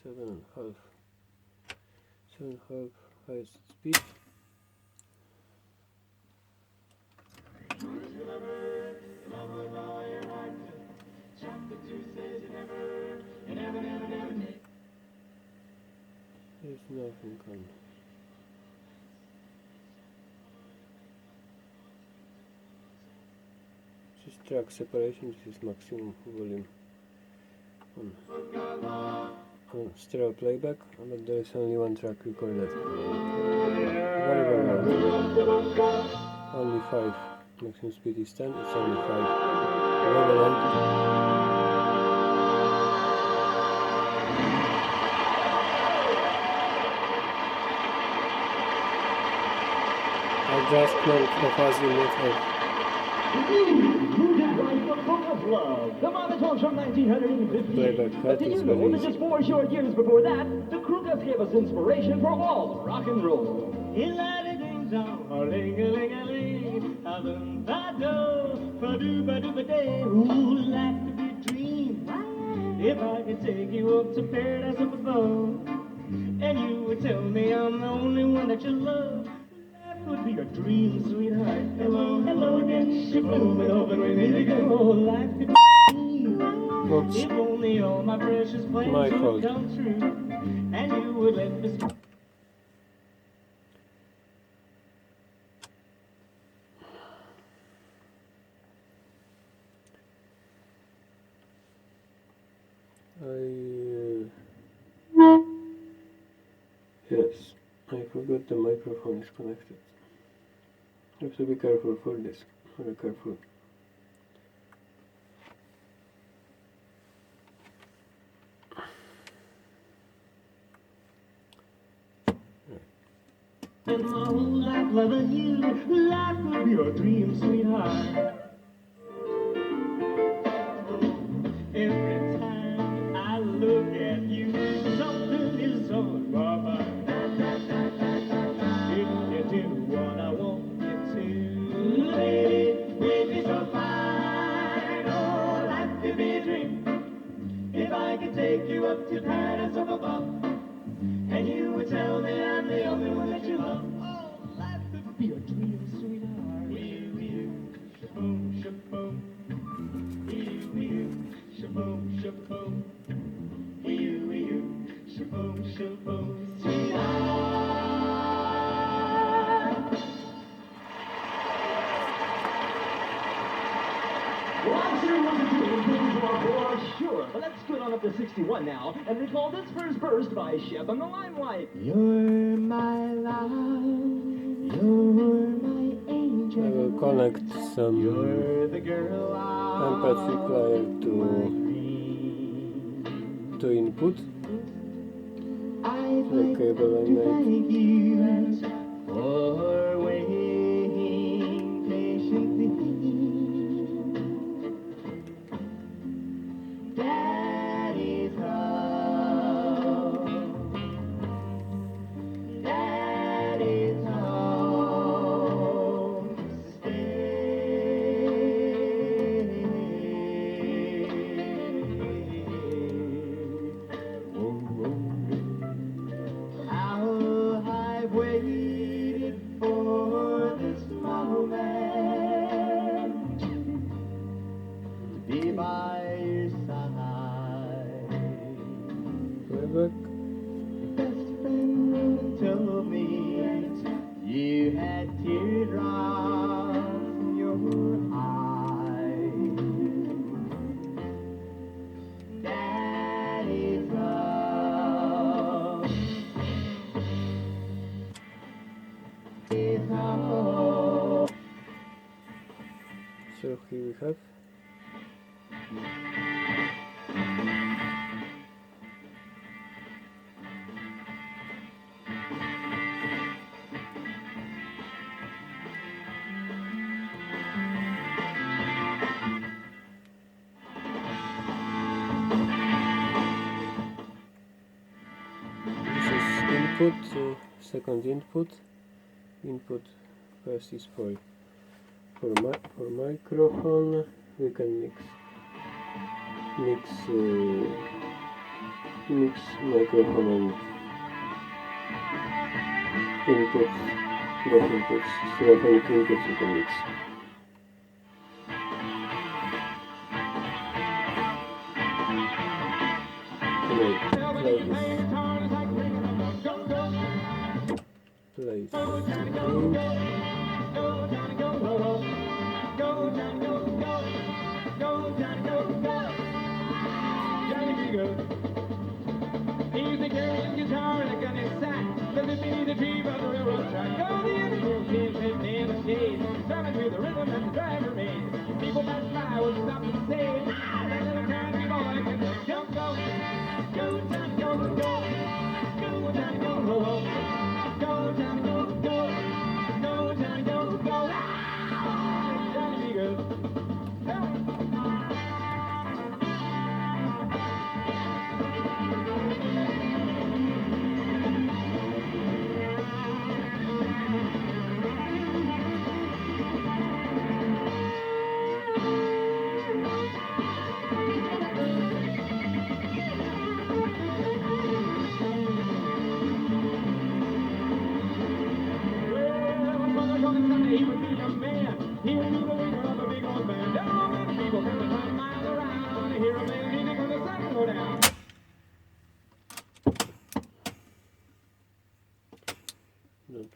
7.5 highest speed. There's nothing on. This is track separation, this is maximum volume on stereo playback, but there is only one track recorded. Very loud. Only 5. Maximum speed is 10, it's only 5. Very loud. Adjustment of azimuth. The monotone from 1950. Playback But do you know that just 4 short years before that, the Kruger's gave us inspiration for all of rock and roll. Who'd like to be a dream? If I could take you up to paradise up above, and you would tell me I'm the only one that you love. Would be a dream, sweetheart. Hello, hello again. You're moving over with me again. Oh, life could be. If only all my precious plans would come true, and you would let me. Yes, I forgot the microphone is connected. You have to be careful for this. Very careful. And my whole life loving you, life would be a dream, sweetheart. Every time I look at you, something is on my mind. If you do what I want you to, baby, make me so fine. Oh, life could be a dream. If I could take you up to paradise up above, and you would tell me I'm the only one that you love. Oh, life could be a dream, sweetheart. Shaboom, shaboom. Shaboom, shaboom. Shaboom, shaboom. Sweetheart. Well, I'm sure it wasn't too things were for sure. But let's scoot on up to 61 now and recall this first burst by Shep on the Limelight. You're my love, you're my angel. I will connect some You're the girl amplifier to input. The cable I made. Thank you for waiting patiently. That is all. That is all. How I've waited for this moment to be by your side. Playback. Best friend told me you had teardrops in your eyes. That is all. Is all. So here we have. This is input, second input. Input first is for microphone. We can mix mix microphone and inputs, not inputs, stereophonic inputs you can mix. Play this. He's the carrying guitar and a gun in sack. Does it mean the tree by the railroad track? Go the animal came sitting in a cage, drumming to the rhythm that the driver made. People pass by would stop and say, that little country boy can just go, go, go, Johnny, go, go, go, Johnny, go, go, go, Johnny, go, go, go, Johnny, go, go, Johnny be good. He would be a man. He would be the leader of a big old band. All the people coming from miles around to hear a man music when the sun go down. Don't